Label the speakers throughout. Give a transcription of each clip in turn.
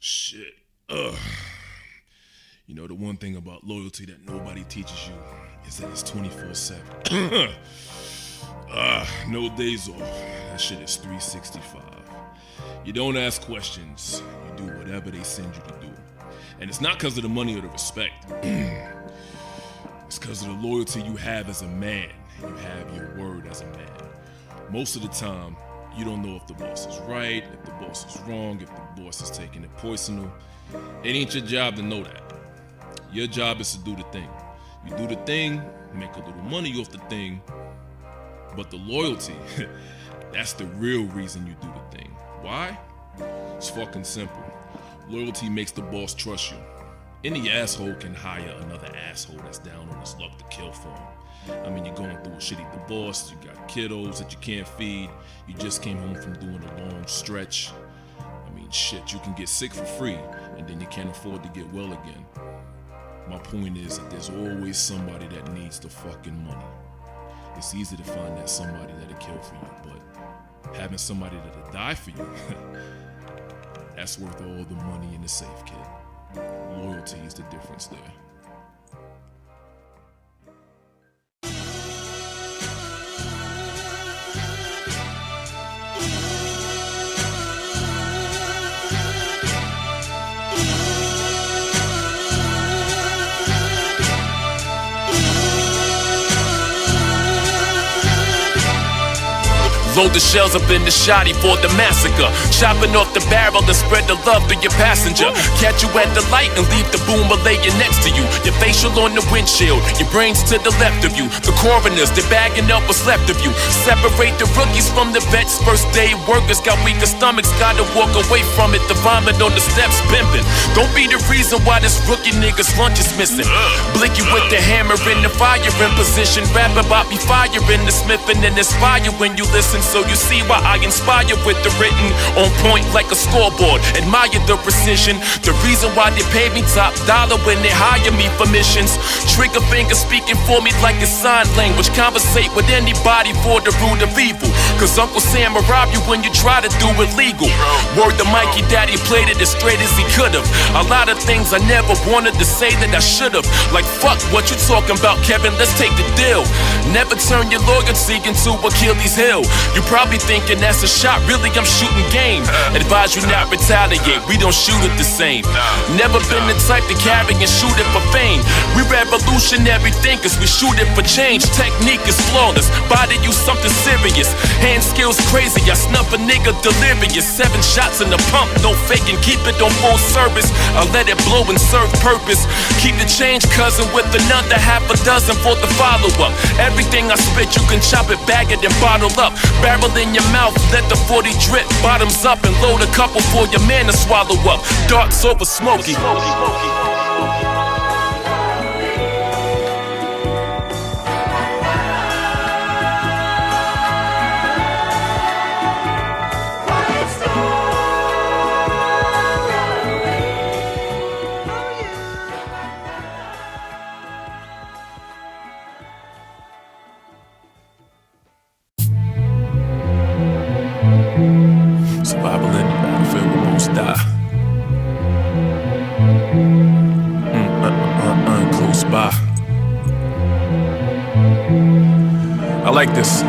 Speaker 1: Shit. You know, the one thing about loyalty that nobody teaches you is that it's 24/7. No days off. That shit is 365. You don't ask questions. You do whatever they send you to do. And it's not because of the money or the respect. It's because of the loyalty you have as a man. You have your word as a man. Most of the time, you don't know if the boss is right, if the boss is wrong, if the boss is taking it personal. It ain't your job to know that. Your job is to do the thing. You do the thing, make a little money off the thing, but the loyalty, that's the real reason you do the thing. Why? It's fucking simple. Loyalty makes the boss trust you. Any asshole can hire another asshole that's down on his luck to kill for him. I mean, you're going through a shitty divorce, you got kiddos that you can't feed, you just came home from doing a long stretch. I mean, shit, you can get sick for free, and then you can't afford to get well again. My point is that there's always somebody that needs the fucking money. It's easy to find that somebody that'll kill for you, but having somebody that'll die for you, that's worth all the money in the safe, kid. Loyalty is the difference there.
Speaker 2: Load the shells up in the shotty for the massacre. Chopping off the barrel and spread the love to your passenger. Catch you at the light and leave the boomer laying next to you. Your facial on the windshield, your brains to the left of you. The coroners, they're bagging up what's left of you. Separate the rookies from the vets. First day workers got weaker stomachs, gotta walk away from it. The vomit on the steps pimping. Don't be the reason why this rookie nigga's lunch is missing. Blicky with the hammer in the firing position. Rap about me firing the smithing and inspire when you listen. So you see why I inspire with the written. On point like a scoreboard, admire the precision. The reason why they pay me top dollar when they hire me for missions. Trigger finger speaking for me like a sign language. Conversate with anybody for the root of evil. Cause Uncle Sam will rob you when you try to do it legal. Word to Mikey, daddy played it as straight as he could've. A lot of things I never wanted to say that I should've. Like fuck what you talking about, Kevin, let's take the deal. Never turn your loyalty into Achilles' heel. You probably thinking that's a shot, really I'm shooting game. Advise you not retaliate, we don't shoot it the same. Never been the type to carry and shoot it for fame. We revolutionary thinkers, we shoot it for change. Technique is flawless, body use something serious. Hand skills crazy, I snuff a nigga delirious. 7 shots in the pump, no faking, keep it on full service. I let it blow and serve purpose. Keep the change cousin with another half a dozen for the follow-up. Everything I spit you can chop it, bag it and bottle up. Barrel in your mouth, let the 40 drip. Bottoms up and load a couple for your man to swallow up. Darts over smoky. Survival in the battlefield, we most die. Close by. I like this.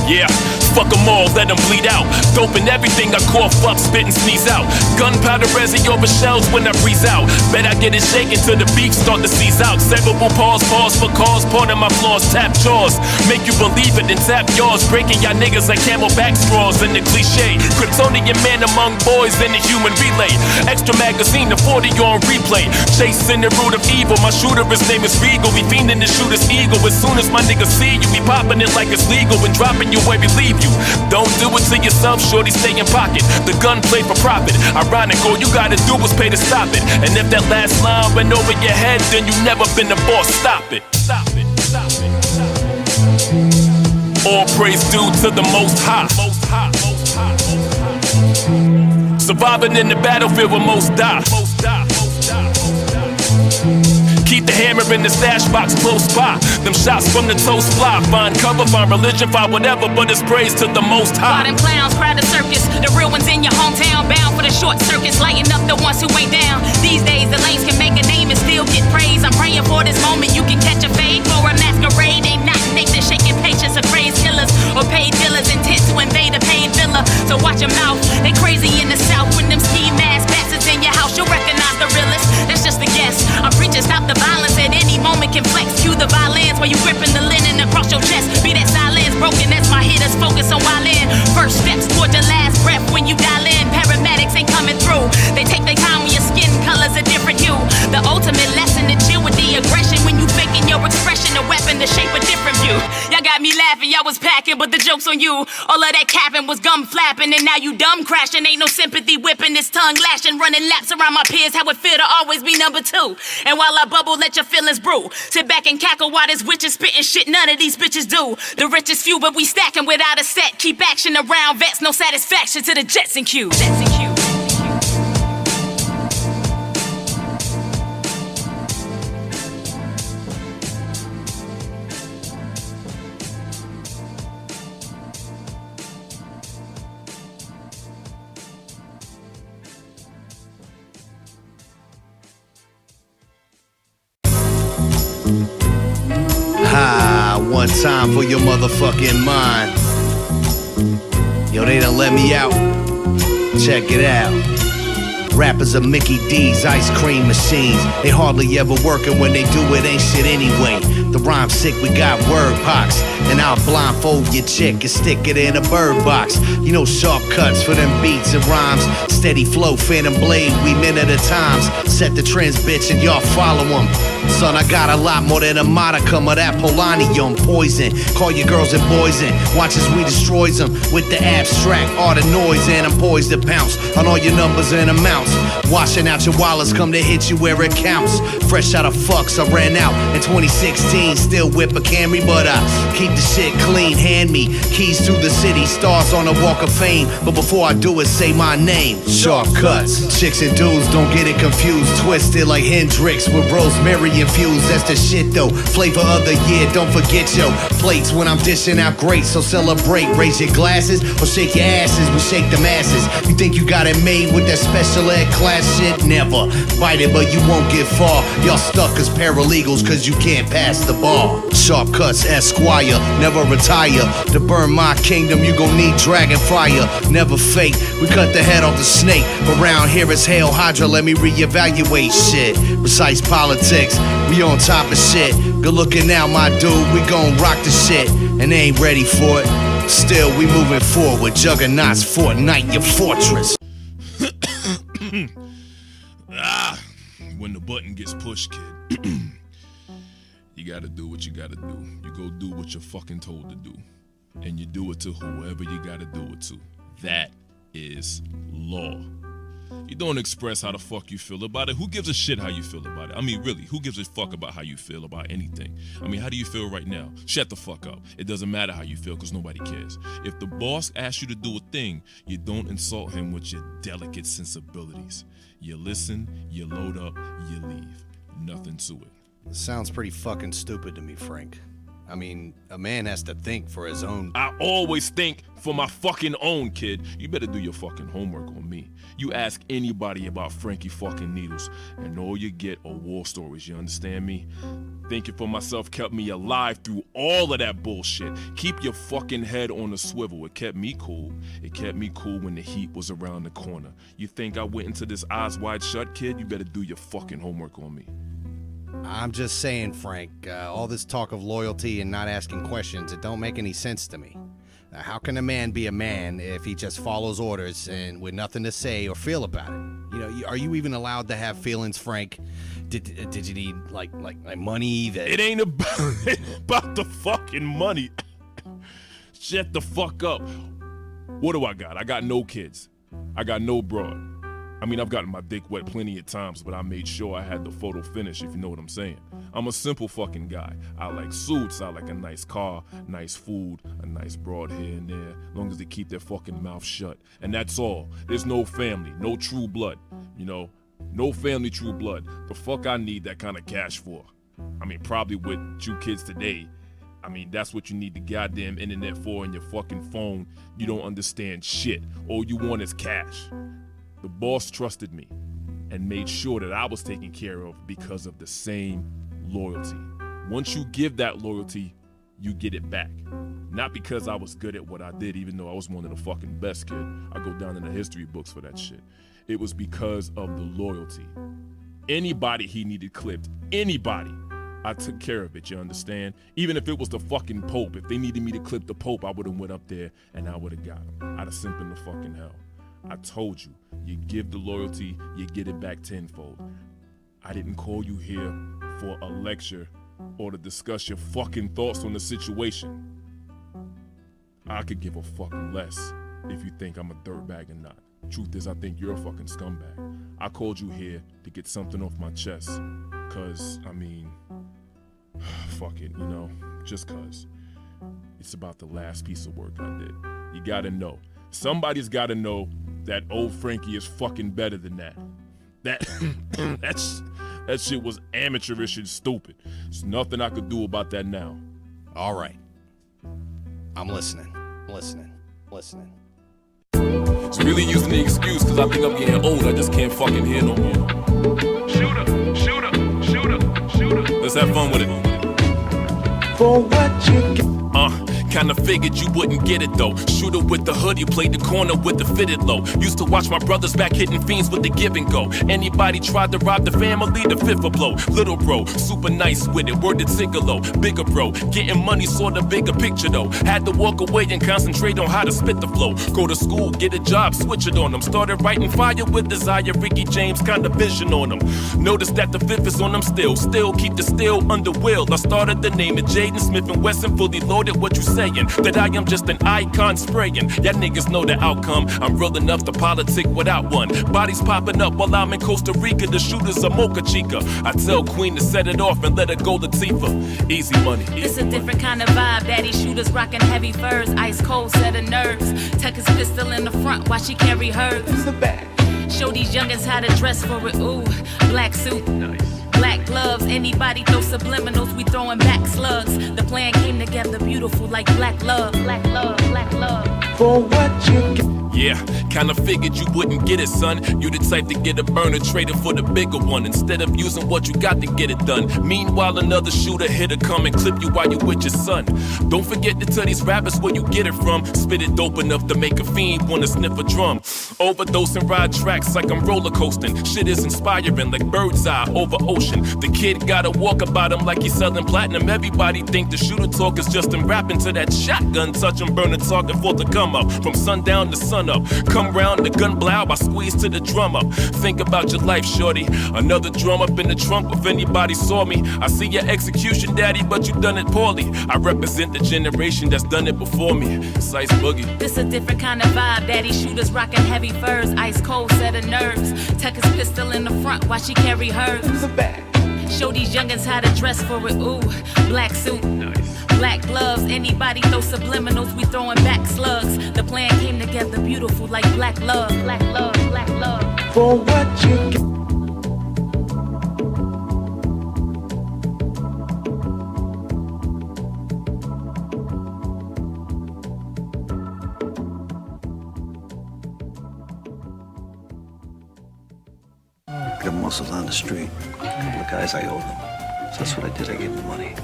Speaker 2: Yeah. Fuck them all, let them bleed out. Doping everything I cough up, spit and sneeze out. Gunpowder resin over shells when I breeze out. Bet I get it shaken till the beef start to seize out. Severable pause for cause, part of my flaws. Tap jaws, make you believe it and tap yours. Breaking y'all niggas like camelback straws in the cliche. Kryptonian man among boys in the human relay. Extra magazine, the 40 on replay. Chasing the root of evil, my shooter, his name is Regal. We fiending to shoot his ego. As soon as my niggas see you, we popping it like it's legal and dropping you where we leave you. Don't do it to yourself, shorty, stay in pocket. The gun play for profit. Ironic, all you gotta do is pay to stop it. And if that last line went over your head, then you never been the boss. Stop it. Stop it. Stop it. Stop it. All praise due to the Most High. Most High. Most High. Most High. Surviving in the battlefield where most die. Most die. Most die. Most die. Keep the hammer in the stash box close by. Them shots from the toast fly. Find cover, find religion, find whatever, but it's praise to the Most High.
Speaker 3: All them clowns, crowd the circus. The real ones in your hometown, bound for the short circuits. Lighten up the ones who ain't down. These days, the lanes can make a name and still get praise. I'm praying for this moment. You can catch a fade for a masquerade. Ain't not Nathan shaking patience of praise killers or paid dealers intent to invade a paid villa. So watch your mouth. They crazy in the south when them ski mask bastards in your house. You'll recognize the realest. That's just a guess. I'm preaching stop the violence at any moment can flex. Cue the violins while you gripping the linen across your chest. Be that silence broken as my hitters focus on wildin'. First steps toward your last breath when you dial in. Paramedics ain't coming through. They take their time when your skin color's a different hue. The ultimate lesson to chill with the aggression when you faking your expression. A weapon to shape a different view. Y'all got me laughing, y'all was packing, but the joke's on you. All of that capping was gum flapping, and now you dumb crashing. Ain't no sympathy whipping, this tongue lashing, running laps around my peers. How it feel to always be number two. And while I bubble, let your feelings brew. Sit back and cackle while this witch is spitting shit none of these bitches do. The richest few, but we stacking without a set. Keep action around vets, no satisfaction to the Jets and Q. Jets and Q.
Speaker 4: One time for your motherfucking mind. Yo, they done let me out. Check it out. Rappers are Mickey D's ice cream machines. They hardly ever working, when they do it ain't shit anyway. The rhyme's sick, we got word pox. And I'll blindfold your chick and stick it in a bird box. You know, sharp cuts for them beats and rhymes. Steady flow, phantom blade, we men of the times. Set the trends, bitch, and y'all follow them. Son, I got a lot more than a modicum of that polonium poison. Call your girls and boys in. Watch as we destroys them with the abstract art of noise. And I'm poised to pounce on all your numbers and amounts. Washing out your wallets, come to hit you where it counts. Fresh out of fucks, I ran out in 2016. Still whip a Camry, but I keep the shit clean. Hand me keys to the city, stars on the walk of fame. But before I do it, say my name. Sharp cuts, chicks and dudes, don't get it confused. Twisted like Hendrix with rosemary infused. That's the shit though, flavor of the year. Don't forget your plates when I'm dishing out great. So celebrate, raise your glasses or shake your asses. We shake the masses. You think you got it made with that special ed class shit? Never. Bite it, but you won't get far. Y'all stuck as paralegals cause you can't pass the bar. Sharp cuts, Esquire, never retire. To burn my kingdom, you gon' need dragon fire. Never fake, we cut the head off the snake. But round here it's Hail Hydra, let me reevaluate shit. Precyce Politix, we on top of shit. Good looking out, my dude, we gon' rock the shit. And they ain't ready for it. Still, we moving forward. Juggernauts, Fortnite, your fortress.
Speaker 1: When the button gets pushed, kid, you gotta do what you gotta do. You go do what you're fucking told to do. And you do it to whoever you gotta do it to. That is law. You don't express how the fuck you feel about it. Who gives a shit how you feel about it? I mean, really, who gives a fuck about how you feel about anything? I mean, how do you feel right now? Shut the fuck up. It doesn't matter how you feel because nobody cares. If the boss asks you to do a thing, you don't insult him with your delicate sensibilities. You listen, you load up, you leave. Nothing to it.
Speaker 4: Sounds pretty fucking stupid to me, Frank. I mean, a man has to think for his own.
Speaker 1: I always think for my fucking own, kid. You better do your fucking homework on me. You ask anybody about Frankie fucking Needles, and all you get are war stories, you understand me? Thinking for myself kept me alive through all of that bullshit. Keep your fucking head on the swivel. It kept me cool. It kept me cool when the heat was around the corner. You think I went into this eyes wide shut, kid? You better do your fucking homework on me.
Speaker 4: I'm just saying, Frank, all this talk of loyalty and not asking questions, it don't make any sense to me. How can a man be a man if he just follows orders and with nothing to say or feel about it? You know, are you even allowed to have feelings, Frank? Did you need like money?
Speaker 1: It ain't about the fucking money. Shut the fuck up. What do I got? I got no kids. I got no broad. I mean, I've gotten my dick wet plenty of times, but I made sure I had the photo finish, if you know what I'm saying. I'm a simple fucking guy. I like suits, I like a nice car, nice food, a nice broad here and there, long as they keep their fucking mouth shut. And that's all. There's no family, no true blood, you know. No family true blood. The fuck I need that kind of cash for? I mean, probably with you kids today. I mean, that's what you need the goddamn internet for and your fucking phone. You don't understand shit. All you want is cash. The boss trusted me and made sure that I was taken care of because of the same loyalty. Once you give that loyalty, you get it back. Not because I was good at what I did, even though I was one of the fucking best, kid. I go down in the history books for that shit. It was because of the loyalty. Anybody he needed clipped, anybody, I took care of it, you understand? Even if it was the fucking Pope, if they needed me to clip the Pope, I would have went up there and I would have got him. I'd have sent him to fucking hell. I told you, you give the loyalty, you get it back tenfold. I didn't call you here for a lecture or to discuss your fucking thoughts on the situation. I could give a fuck less if you think I'm a dirtbag or not. Truth is, I think you're a fucking scumbag. I called you here to get something off my chest. Cause, I mean, fuck it, you know, just cause. It's about the last piece of work I did. You gotta know. Somebody's gotta know that old Frankie is fucking better than that. That shit was amateurish and stupid. There's nothing I could do about that now.
Speaker 4: All right. I'm listening.
Speaker 2: It's really using the excuse cause I think I'm getting old, I just can't fucking hear no more. Shoot her. Let's have fun with it.
Speaker 5: For what you get.
Speaker 2: Kinda figured you wouldn't get it though. Shooter with the hood, you played the corner with the fitted low. Used to watch my brothers back hitting fiends with the give and go. Anybody tried to rob the family, the fifth a blow. Little bro, super nice with it, word to Tigolo. Bigger bro, getting money saw the bigger picture though. Had to walk away and concentrate on how to spit the flow. Go to school, get a job, switch it on them. Started writing fire with desire, Ricky James kinda vision on them. Noticed that the fifth is on them still keep the steel under will. I started the name of Jaden Smith and Wesson, fully loaded. What you say? That I am just an icon spraying. Y'all niggas know the outcome. I'm real enough to politic without one. Bodies popping up while I'm in Costa Rica. The shooters are Mocha Chica. I tell Queen to set it off and let her go Latifah. Easy money.
Speaker 3: It's a different kind of vibe. Daddy shooters rocking heavy furs. Ice cold set of nerves. Tuck his pistol in the front while she carry hers.
Speaker 5: To the back.
Speaker 3: Show these youngins how to dress for it. Ooh, black suit. Nice. Black gloves, anybody throw subliminals, we throwing back slugs. The plan came together beautiful like black love, black love, black love.
Speaker 5: For what you get.
Speaker 2: Yeah, kinda figured you wouldn't get it, son. You the type to get a burner, traded for the bigger one, instead of using what you got to get it done. Meanwhile, another shooter hitter come and clip you while you with your son. Don't forget to tell these rappers where you get it from. Spit it dope enough to make a fiend wanna sniff a drum. Overdose and ride tracks like I'm roller coasting. Shit is inspiring like bird's eye over ocean. The kid gotta walk about him like he's selling platinum. Everybody think the shooter talk is just him rapping to that shotgun. Touch him, burn a target for the come up. From sundown to sun up. Come round the gun blow, I squeeze to the drum up. Think about your life, shorty. Another drum up in the trunk if anybody saw me. I see your execution, daddy, but you done it poorly. I represent the generation that's done it before me. Precyce Boogie.
Speaker 3: This a different kind of vibe. Daddy shooters rocking heavy furs. Ice cold set of nerves. Tuck his pistol in the front while she carry hers.
Speaker 5: To the back.
Speaker 3: Show these youngins how to dress for it. Ooh, black suit. Nice. Black gloves, anybody throw subliminals, we throwing back slugs. The plan came together beautiful like black love, black love, black love.
Speaker 5: For what you get.
Speaker 6: Got muscles on the street. A couple of guys I owe them. So that's what I did. I gave them the money.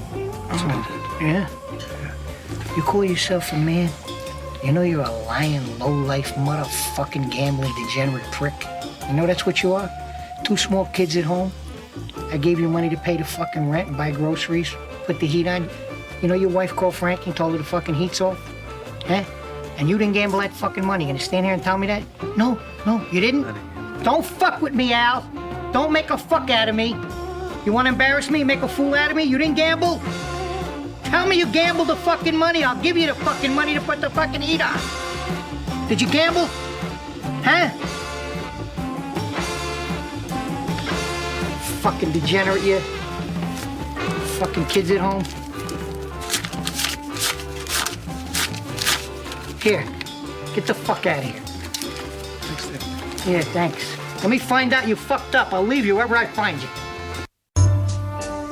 Speaker 6: That's what I did.
Speaker 7: Yeah? You call yourself a man? You know you're a lying, low-life, motherfucking gambling, degenerate prick. You know that's what you are? 2 small kids at home. I gave you money to pay the fucking rent and buy groceries, put the heat on. You know your wife called Frankie and told her the fucking heat's off? Huh? And you didn't gamble that fucking money. You gonna stand here and tell me that? No, you didn't? Don't fuck with me, Al. Don't make a fuck out of me. You want to embarrass me, make a fool out of me? You didn't gamble? Tell me you gambled the fucking money. I'll give you the fucking money to put the fucking heat on. Did you gamble? Huh? Fucking degenerate, you. Fucking kids at home. Here, get the fuck out of here. Yeah, thanks. Let me find out you fucked up. I'll leave you wherever I find you.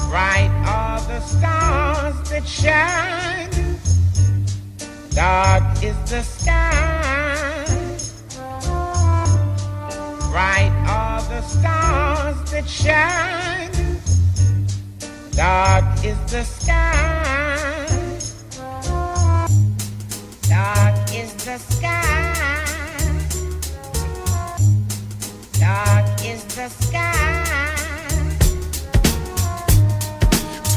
Speaker 5: Bright are the stars that shine, dark is the sky. Bright are the stars that shine, dark is the sky. Dark is the sky. Dark is the sky.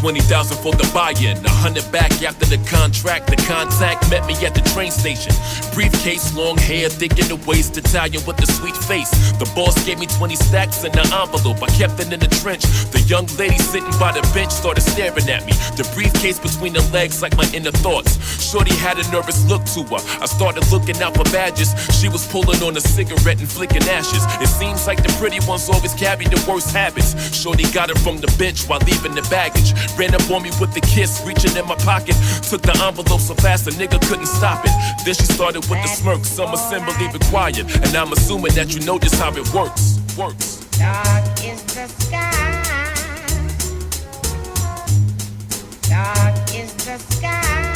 Speaker 2: 20,000 for the buy-in, 100 back after the contract. The contact met me at the train station. Briefcase, long hair, thick in the waist, Italian with a sweet face. The boss gave me 20 stacks in an envelope. I kept it in the trench. The young lady sitting by the bench started staring at me. The briefcase between the legs like my inner thoughts. Shorty had a nervous look to her. I started looking out for badges. She was pulling on a cigarette and flicking ashes. It seems like the pretty ones always carry the worst habits. Shorty got her from the bench while leaving the baggage. Ran up on me with the kiss, reaching in my pocket. Took the envelope so fast a nigga couldn't stop it. Then she started with the smirk, some assembly required. And I'm assuming that you know just how it works.
Speaker 5: Dark is the sky. Dark is the sky.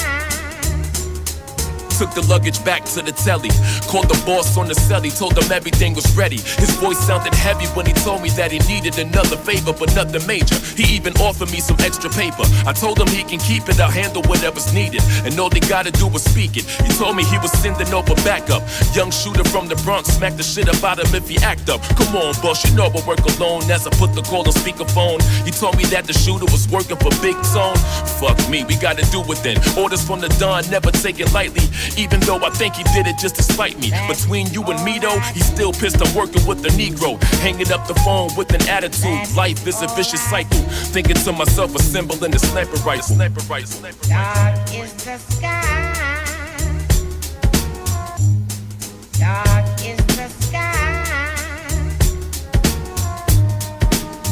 Speaker 2: Took the luggage back to the telly. Called the boss on the celly, told him everything was ready. His voice sounded heavy when he told me that he needed another favor, but nothing major. He even offered me some extra paper. I told him he can keep it, I'll handle whatever's needed. And all they gotta do is speak it. He told me he was sending over backup. Young shooter from the Bronx, smack the shit up out him if he act up. Come on, boss, you know I work alone. As I put the call on speakerphone, he told me that the shooter was working for Big Tone. Fuck me, we gotta do it then. Orders from the Don, never take it lightly. Even though I think he did it just to spite me. Between you and me though, he's still pissed I'm working with the Negro. Hanging up the phone with an attitude. Life is a vicious cycle. Thinking to myself, assembling the sniper rifle.
Speaker 5: Dark is the sky. Dark is the sky.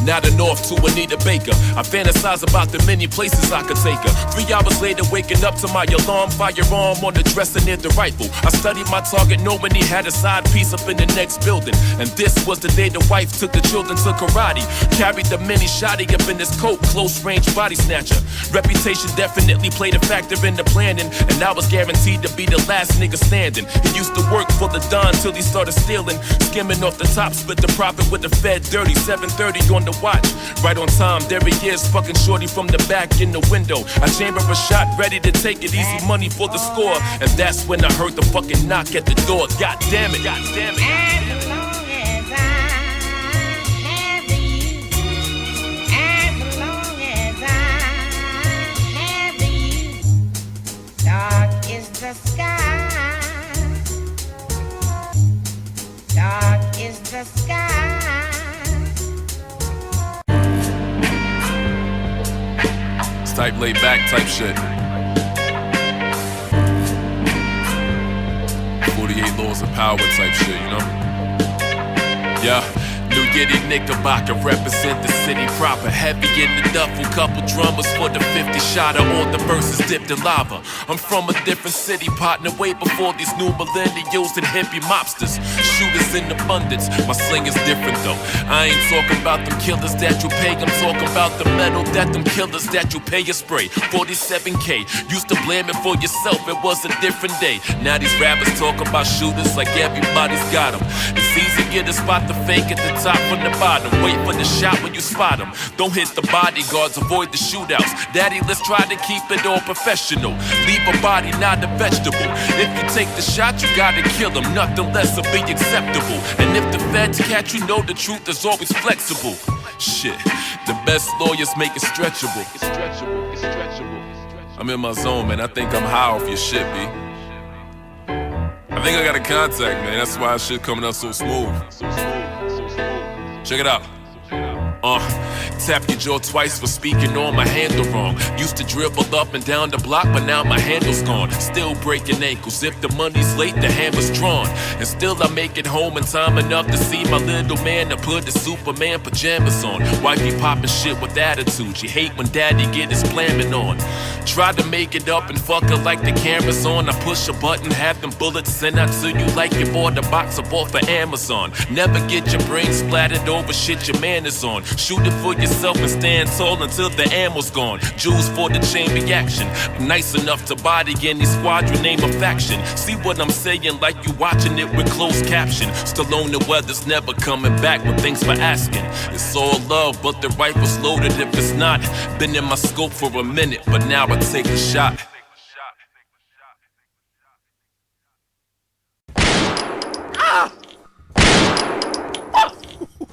Speaker 2: Now the north to Anita Baker. I fantasize about the many places I could take her. 3 hours later, waking up to my alarm, firearm on the dresser near the rifle. I studied my target, knowing he had a side piece up in the next building. And this was the day the wife took the children to karate. Carried the mini shotty up in his coat, close range body snatcher. Reputation definitely played a factor in the planning, and I was guaranteed to be the last nigga standing. He used to work for the Don till he started stealing, skimming off the top, split the profit with the Fed dirty. 7:30 on the watch, right on time. There he is, fucking shorty from the back in the window. I chamber a shot, ready to take it, easy money for the score. And that's when I heard the fucking knock at the door. God damn it, God damn it.
Speaker 5: As long as I have you, as long as I have you, dark is the sky. Dark is the sky.
Speaker 2: Type laid back type shit. 48 laws of power type shit, you know? Yeah. New Yiddy Knickerbocker, represent the city proper. Heavy in the duffel, couple drummers for the 50 shotter. All the verses dipped in lava. I'm from a different city, partner, way before these new millennials and hippie mobsters. Shooters in abundance, my sling is different though. I ain't talking about them killers that you pay, I'm talking about the metal that them killers that you pay a spray. 47K, used to blame it for yourself, it was a different day. Now these rappers talk about shooters like everybody's got them. It's easier to spot the fake at the top from the bottom. Wait for the shot when you spot them. Don't hit the bodyguards, avoid the shootouts. Daddy, let's try to keep it all professional. Leave a body, not a vegetable. If you take the shot, you gotta kill him. Nothing less will be acceptable. And if the feds catch you, know the truth is always flexible. Shit, the best lawyers make it stretchable. I'm in my zone, man. I think I'm high off your shit, B. I think I got a contact, man. That's why shit coming out so smooth. Check it out. Tap your jaw twice for speaking on my handle wrong. Used to dribble up and down the block, but now my handle's gone. Still breaking ankles. If the money's late, the hammer's drawn. And still I make it home in time enough to see my little man to put the Superman pajamas on. Wifey popping shit with attitude. She hate when daddy get his slamming on. Tried to make it up and fuck her like the camera's on. I push a button, have them bullets sent out to you like you bought a box of off of Amazon. Never get your brain splattered over shit your man is on. Shoot it for yourself and stand tall until the ammo's gone. Jewels for the chain reaction. Nice enough to body any squadron, name a faction. See what I'm saying like you watching it with closed caption. Stallone the weather's never coming back, but thanks for asking. It's all love, but the rifle's loaded if it's not. Been in my scope for a minute, but now I take a shot.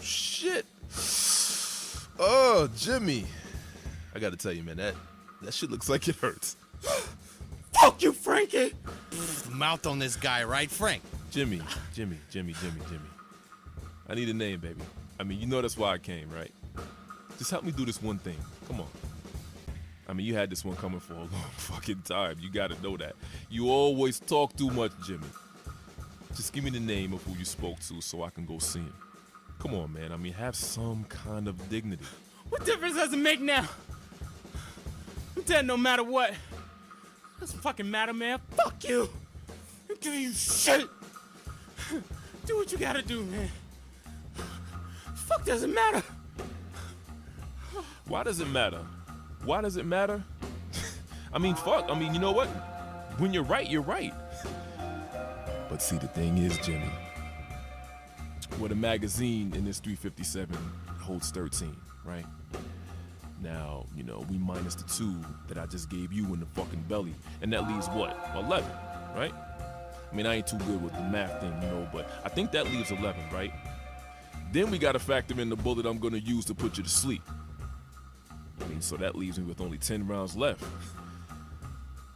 Speaker 1: Shit. Oh, Jimmy. I gotta tell you, man, that shit looks like it hurts.
Speaker 8: Fuck you, Frankie!
Speaker 9: Mouth on this guy, right, Frank?
Speaker 1: Jimmy. I need a name, baby. I mean, you know that's why I came, right? Just help me do this one thing. Come on. I mean, you had this one coming for a long fucking time. You gotta know that. You always talk too much, Jimmy. Just give me the name of who you spoke to so I can go see him. Come on, man. I mean, have some kind of dignity.
Speaker 8: What difference does it make now? I'm dead no matter what. Doesn't fucking matter, man. Fuck you. I'm giving you shit. Do what you gotta do, man. Fuck doesn't matter.
Speaker 1: Why does it matter? Why does it matter? I mean, fuck. I mean, you know what? When you're right, you're right. But see, the thing is, Jimmy, well, the magazine in this 357 holds 13, right? Now, you know, we minus the 2 that I just gave you in the fucking belly, and that leaves what? 11, right? I mean, I ain't too good with the math thing, you know, but I think that leaves 11, right? Then we gotta factor in the bullet I'm gonna use to put you to sleep. I mean, so that leaves me with only 10 rounds left.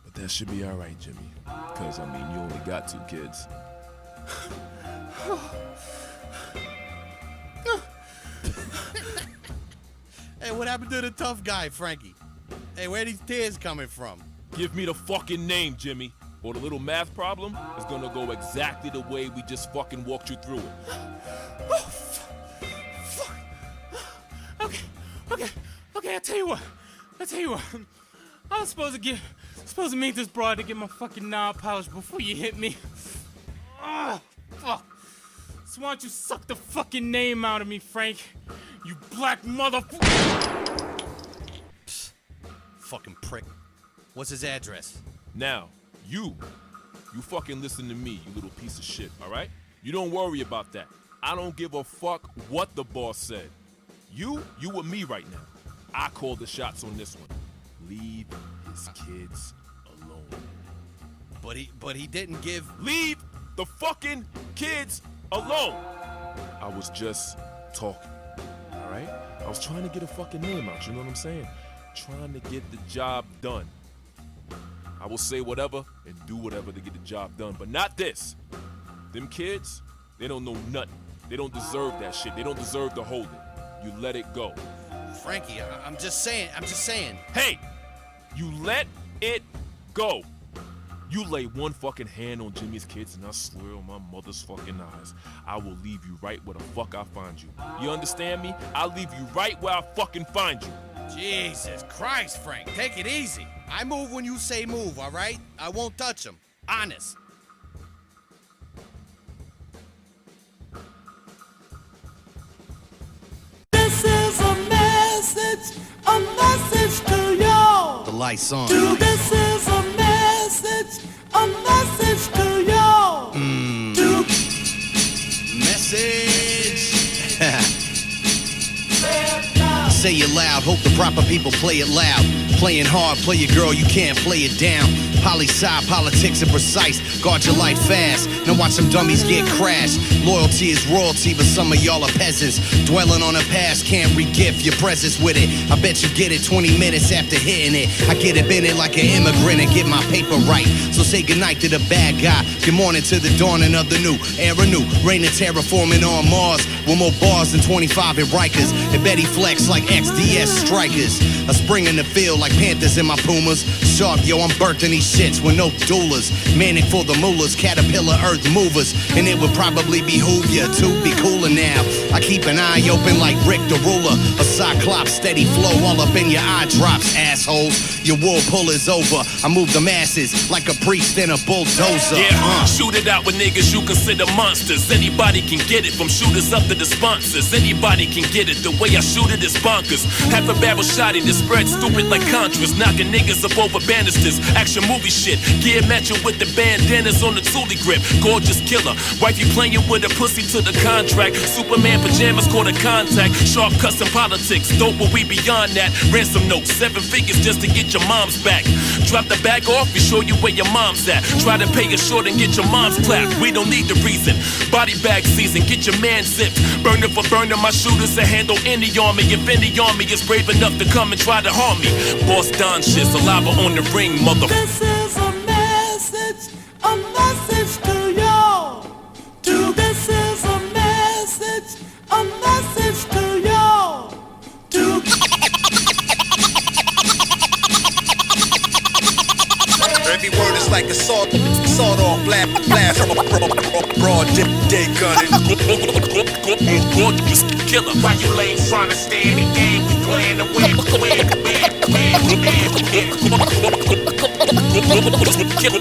Speaker 1: But that should be all right, Jimmy, because, I mean, you only got 2 kids.
Speaker 9: Hey, what happened to the tough guy, Frankie? Hey, where are these tears coming from?
Speaker 1: Give me the fucking name, Jimmy, or the little math problem is gonna go exactly the way we just fucking walked you through it.
Speaker 8: Oh, fuck. Okay, I'll tell you what. I was supposed to meet this broad to get my fucking knob polished before you hit me. Ah, fuck. So why don't you suck the fucking name out of me, Frank? You black motherfucker.
Speaker 9: Fucking prick. What's his address?
Speaker 1: Now, you fucking listen to me, you little piece of shit, all right? You don't worry about that. I don't give a fuck what the boss said. You with me right now. I call the shots on this one. Leave his kids alone.
Speaker 9: But he didn't give.
Speaker 1: Leave the fucking kids alone. I was just talking, all right? I was trying to get a fucking name out, you know what I'm saying? Trying to get the job done. I will say whatever and do whatever to get the job done, but not this. Them kids, they don't know nothing. They don't deserve that shit. They don't deserve to hold it. You let it go.
Speaker 9: Frankie, I'm just saying.
Speaker 1: Hey, you let it go. You lay one fucking hand on Jimmy's kids and I swear on my mother's fucking eyes, I will leave you right where the fuck I find you. You understand me? I'll leave you right where I fucking find you.
Speaker 9: Jesus Christ, Frank, take it easy. I move when you say move, all right? I won't touch him. Honest.
Speaker 10: This is a message to y'all.
Speaker 4: The lights on.
Speaker 10: This is a message to y'all.
Speaker 4: Message. Say it loud, hope the proper people play it loud. Playing hard, play it girl, you can't play it down. Poli-sci, politics and precise. Guard your life fast. Now watch some dummies get crashed. Loyalty is royalty, but some of y'all are peasants. Dwelling on the past, can't re-gift your presence with it. I bet you get it 20 minutes after hitting it. I get it bent it like an immigrant and get my paper right. So say goodnight to the bad guy. Good morning to the dawning of the new era new. Reign of terraforming on Mallz. With more bars than 25 in Rikers. And Betty flex like XDS strikers. A spring in the field like Panthers in my Pumas. Sharp, yo, I'm birthing these shits with no doulas. Manic for the moolahs, caterpillar earth movers. And it would probably behoove ya to be cooler now. I keep an eye open like Rick the Ruler. A cyclops, steady flow all up in your eye drops, assholes. Your wool pull is over. I move the masses like a priest in a bulldozer.
Speaker 2: Yeah, shoot it out with niggas you consider monsters. Anybody can get it, from shooters up to the sponsors. Anybody can get it, the way I shoot it is bonkers. Half a barrel shotty that spread stupid like Contras. Knocking niggas up over banisters, action movie shit. Gear matching with the bandanas on the Thule grip. Gorgeous killer, wifey playing with a pussy to the contract. Superman pajamas caught a contact. Sharp custom politics, dope but we beyond that. Ransom notes, 7 figures just to get your mom's back. Drop the bag off, we show you where your mom's at. Try to pay her short and get your mom's clapped. We don't need the reason. Body bag season, get your man zipped. Burner for burner, my shooters to handle any army. If any army is brave enough to come and try to harm me. Boss Don shit, saliva on the ring, mother.
Speaker 10: This is a message to y'all. This is a message to y'all.
Speaker 11: Every word is like a sawed-off blast from a broad day gun.
Speaker 2: Gorgeous killer.
Speaker 5: Why you late trying to stay in the game? We playing to win.
Speaker 2: Gorgeous killer.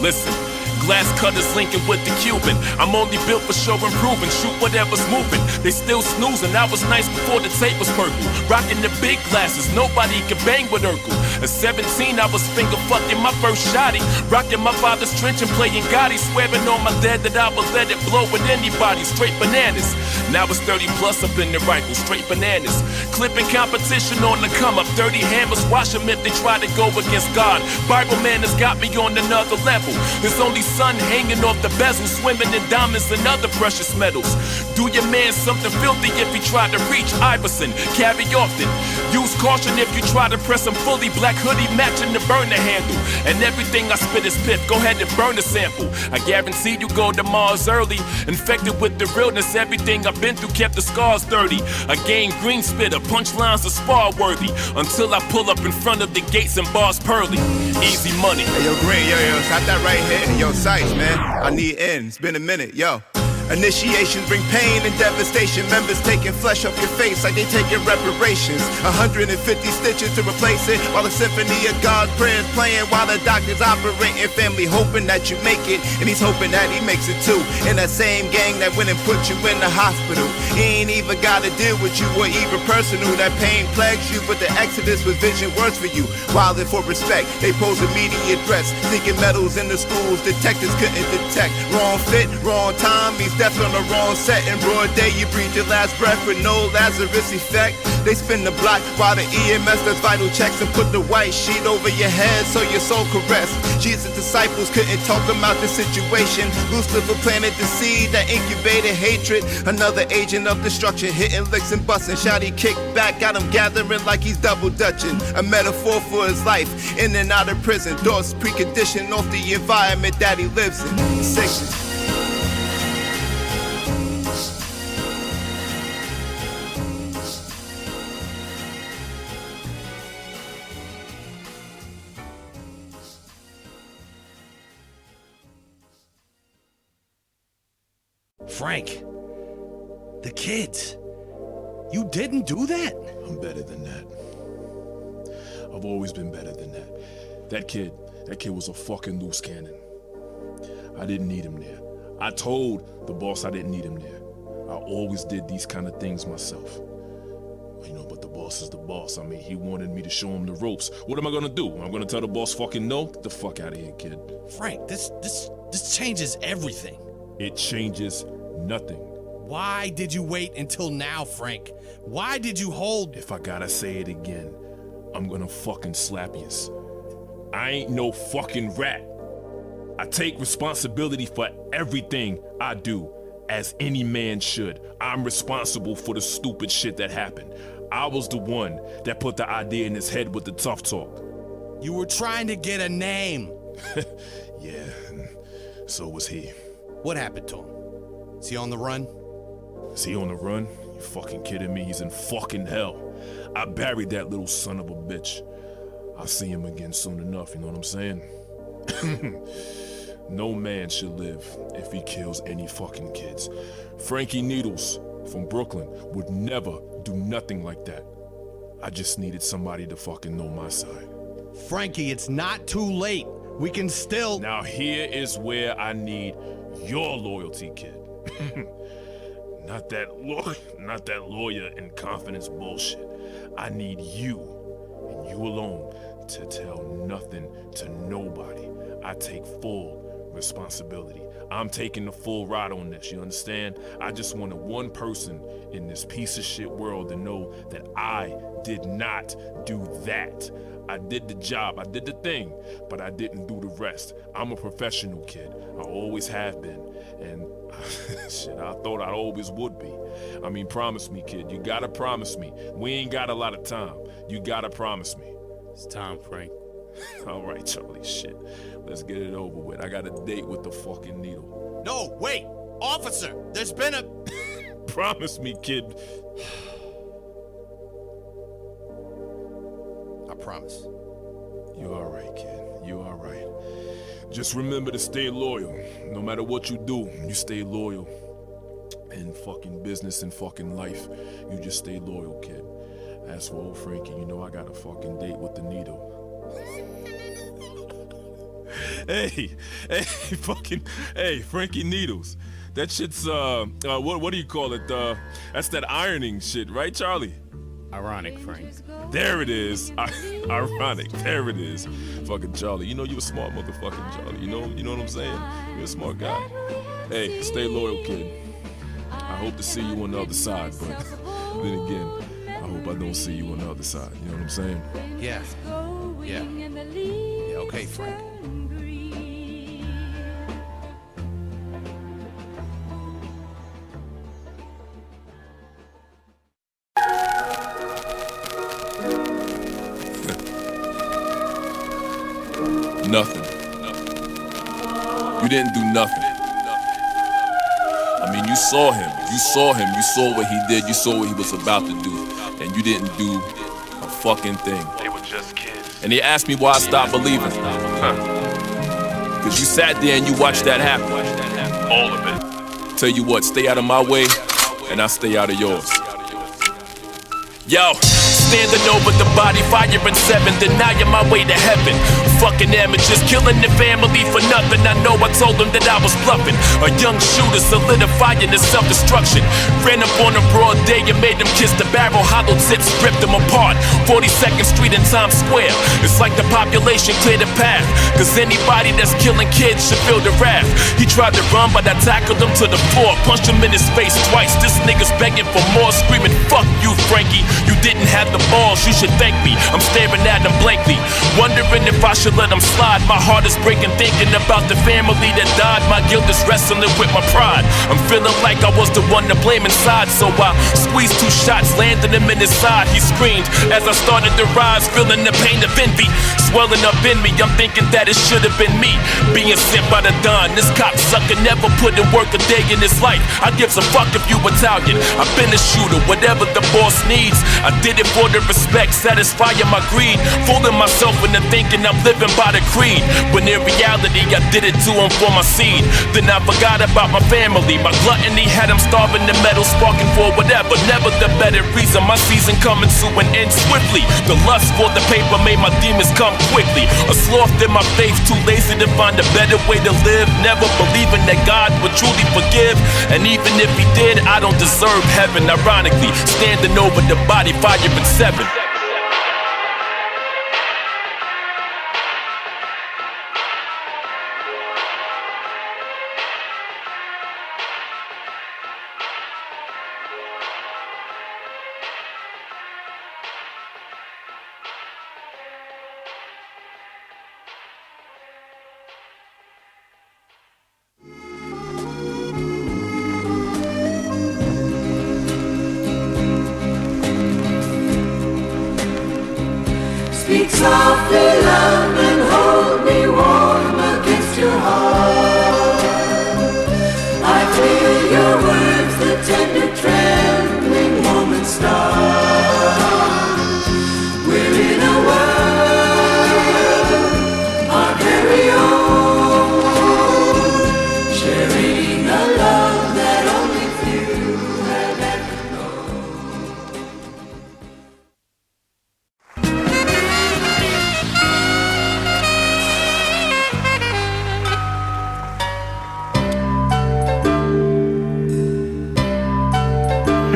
Speaker 2: Listen. Glass cutters linking with the Cuban. I'm only built for show improving. Shoot whatever's moving. They still snoozing. I was nice before the tape was purple. Rocking the big glasses. Nobody can bang with Urkel. At 17, I was finger fucking my first shotty. Rocking my father's trench and playing Gotti. Swearing on my dad that I would let it blow with anybody. Straight bananas. Now it's 30 plus up in the rifle. Straight bananas. Clipping competition on the come up. 30 hammers. Watch them if they try to go against God. Bible man has got me on another level. There's only sun hanging off the bezel, swimming in diamonds and other precious metals. Do your man something filthy if he try to reach Iverson. Carry often. Use caution if you try to press him fully. Black hoodie matching the burner handle. And everything I spit is pip. Go ahead and burn a sample. I guarantee you go to Mallz early. Infected with the realness. Everything I've been through kept the scars dirty. I gained green spitter. Punchlines are spar worthy. Until I pull up in front of the gates and bars pearly. Easy money.
Speaker 12: Hey, yo, Green, yo, stop that right here. Yo, Sice, man. I need ends. It's been a minute, yo. Initiations bring pain and devastation. Members taking flesh off your face like they taking reparations. 150 stitches to replace it, while the symphony of God's prayers playing, while the doctor's operating. Family hoping that you make it, and he's hoping that he makes it too. In that same gang that went and put you in the hospital. He ain't even gotta deal with you or even personal. That pain plagues you, but the exodus was vision words for you. While they for respect, they pose immediate threats. Thinking medals in the schools, detectives couldn't detect. Wrong fit, wrong time, means death on the wrong set. In broad day, you breathe your last breath with no Lazarus effect. They spin the block while the EMS does vital checks and put the white sheet over your head so your soul can rest. Jesus' disciples couldn't talk about the situation. Lucifer planted the seed that incubated hatred. Another agent of destruction, hitting licks and busting. Shouty kick back, got him gathering like he's double dutching. A metaphor for his life, in and out of prison. Thoughts preconditioned off the environment that he lives in. Section.
Speaker 13: Frank, the kids, you didn't do that?
Speaker 1: I'm better than that. I've always been better than that. That kid was a fucking loose cannon. I didn't need him there. I told the boss I didn't need him there. I always did these kind of things myself. But the boss is the boss. I mean, he wanted me to show him the ropes. What am I gonna do? I'm gonna tell the boss fucking no? Get the fuck out of here, kid.
Speaker 13: Frank, this changes everything.
Speaker 1: It changes nothing.
Speaker 13: Why did you wait until now, Frank? Why did you hold?
Speaker 1: If I gotta say it again, I'm gonna fucking slap you. I ain't no fucking rat. I take responsibility for everything I do, as any man should. I'm responsible for the stupid shit that happened. I was the one that put the idea in his head with the tough talk.
Speaker 13: You were trying to get a name.
Speaker 1: Yeah, and so was he.
Speaker 13: What happened to him? Is he on the run?
Speaker 1: Is he on the run? You fucking kidding me? He's in fucking hell. I buried that little son of a bitch. I'll see him again soon enough, you know what I'm saying? No man should live if he kills any fucking kids. Frankie Needles from Brooklyn would never do nothing like that. I just needed somebody to fucking know my side.
Speaker 13: Frankie, it's not too late. We can still...
Speaker 1: Now here is where I need your loyalty, kid. Not that lawyer and confidence bullshit. I need you, and you alone, to tell nothing to nobody. I take full responsibility. I'm taking the full ride on this, you understand? I just wanted one person in this piece of shit world to know that I did not do that. I did the job, I did the thing, but I didn't do the rest. I'm a professional, kid. I always have been, and shit, I thought I always would be. I mean, promise me, kid. You gotta promise me. We ain't got a lot of time. You gotta promise me.
Speaker 8: It's time, Frank.
Speaker 1: All right, Charlie, shit. Let's get it over with. I got a date with the fucking needle.
Speaker 13: No, wait! Officer, there's been a...
Speaker 1: Promise me, kid.
Speaker 13: I promise.
Speaker 1: You all right, kid. You all right. Just remember to stay loyal. No matter what you do, you stay loyal. In fucking business and fucking life, you just stay loyal, kid. As for old Frankie, you know I got a fucking date with the needle. Hey, Frankie Needles. That shit's, what do you call it? That's that ironing shit, right, Charlie?
Speaker 8: Ironic, Frank.
Speaker 1: There it is. Ironic. There it is. Fucking Charlie. You know you a smart motherfucking Charlie. You know what I'm saying? You're a smart guy. Hey, stay loyal, kid. I hope to see you on the other side, but then again, I hope I don't see you on the other side. You know what I'm saying?
Speaker 13: Yeah, okay, Frank.
Speaker 2: Nothing. You didn't do nothing. I mean, you saw him. You saw what he did. You saw what he was about to do. And you didn't do a fucking thing.
Speaker 1: They were just kids.
Speaker 2: And he asked me why I stopped believing. Cause you sat there and you watched that happen.
Speaker 1: All of it.
Speaker 2: Tell you what, stay out of my way, and I'll stay out of yours. Yo, standing over the body, fire in 7, denying my way to heaven. Fucking amateurs, killing the family for nothing. I know I told them that I was bluffing. A young shooter solidifying his self-destruction. Ran up on a broad day and made them kiss the barrel. Hollow tips ripped them apart. 42nd Street and Times Square. It's like the population cleared the path. Cause anybody that's killing kids should feel the wrath. He tried to run, but I tackled him to the floor. Punched him in his face twice. This nigga's begging for more, screaming, fuck you, Frankie. You didn't have the balls, you should thank me. I'm staring at him blankly, wondering if I should let him slide. My heart is breaking thinking about the family that died. My guilt is wrestling with my pride. I'm feeling like I was the one to blame inside. So I squeezed 2 shots, landed him in his side. He screamed as I started to rise, feeling the pain of envy swelling up in me. I'm thinking that it should have been me being sent by the Don. This cocksucker never put in work a day in his life. I gives a fuck if you Italian. I've been a shooter, whatever the boss needs. I did it for the respect, satisfying my greed. Fooling myself into thinking I'm living by the creed, when in reality I did it to him for my seed. Then I forgot about my family. My gluttony had him starving the metal, sparking for whatever. Never the better reason. My season coming to an end swiftly. The lust for the paper made my demons come quickly. A sloth in my faith, too lazy to find a better way to live. Never believing that God would truly forgive. And even if he did, I don't deserve heaven. Ironically, standing over the body, fire in 7.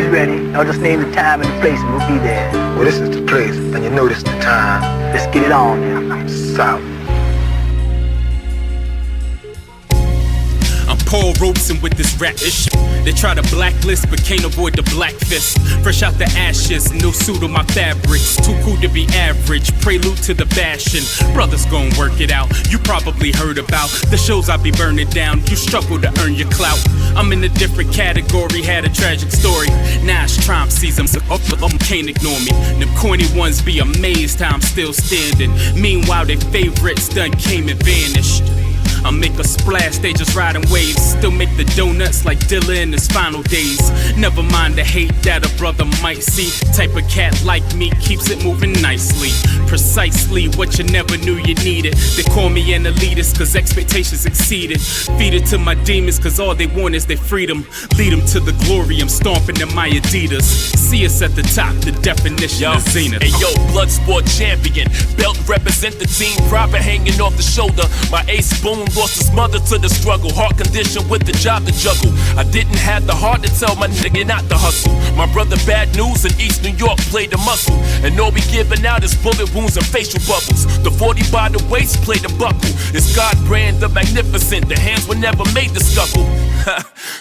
Speaker 14: ready. I'll just name the time and the place and we'll be there.
Speaker 15: Well, this is the place, and you know this is the time.
Speaker 14: Let's get it on, then.
Speaker 15: South.
Speaker 8: I'm Paul Robeson with this rap issue. They try to blacklist but can't avoid the black fist. Fresh out the ashes, no suit on my fabrics. Too cool to be average, prelude to the bashing. Brothers gon' work it out, you probably heard about the shows I be burning down. You struggle to earn your clout. I'm in a different category, had a tragic story. Now it's Trump season, so can't ignore me. Them corny ones be amazed how I'm still standing. Meanwhile, their favorites done came and vanished. I make a splash, they just riding waves. Still make the donuts like Dilla in his final days. Never mind the hate that a brother might see. Type of cat like me keeps it moving nicely. Precisely what you never knew you needed. They call me an elitist cause expectations exceeded. Feed it to my demons cause all they want is their freedom. Lead them to the glory, I'm stomping in my Adidas. See us at the top, the definition of zenith.
Speaker 2: Hey yo, blood sport champion. Belt represent the team, proper hanging off the shoulder. My ace boom lost his mother to the struggle. Heart condition with the job to juggle. I didn't have the heart to tell my nigga not to hustle. My brother bad news in East New York played the muscle. And all we giving out is bullet wounds and facial bubbles. The 40 by the waist played the buckle. It's God brand the magnificent. The hands were never made to scuffle.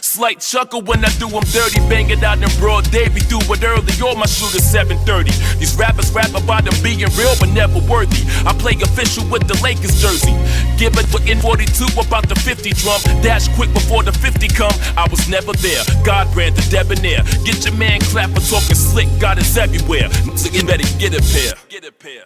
Speaker 2: Slight chuckle when I do them dirty. Bang it out in broad day. We do it early. All my shooters 7:30. These rappers rap about them being real but never worthy. I play official with the Lakers jersey. Give it fucking 42 about the 50 drum. Dash quick before the 50 come. I was never there. God brand the debonair. Get your man clap for talking slick. God is everywhere. So you better get a pair. Get a pair.